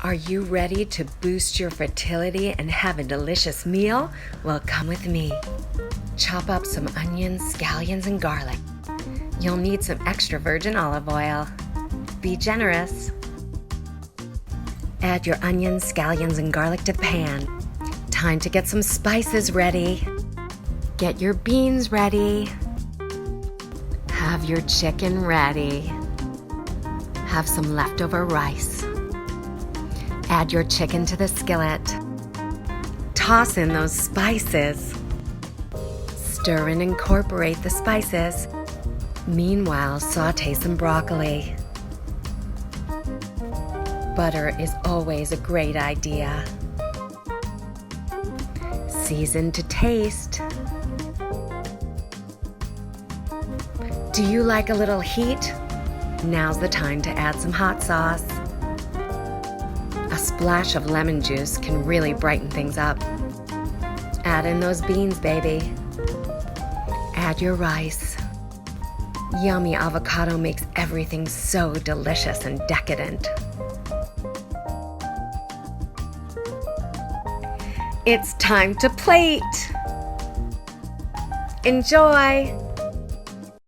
Are you ready to boost your fertility and have a delicious meal? Well, come with me. Chop up some onions, scallions, and garlic. You'll need some extra virgin olive oil. Be generous. Add your onions, scallions, and garlic to the pan. Time to get some spices ready. Get your beans ready. Have your chicken ready. Have some leftover rice. Add your chicken to the skillet. Toss in those spices. Stir and incorporate the spices. Meanwhile, sauté some broccoli. Butter is always a great idea. Season to taste. Do you like a little heat? Now's the time to add some hot sauce. A splash of lemon juice can really brighten things up. Add in those beans, baby. Add your rice. Yummy avocado makes everything so delicious and decadent. It's time to plate. Enjoy!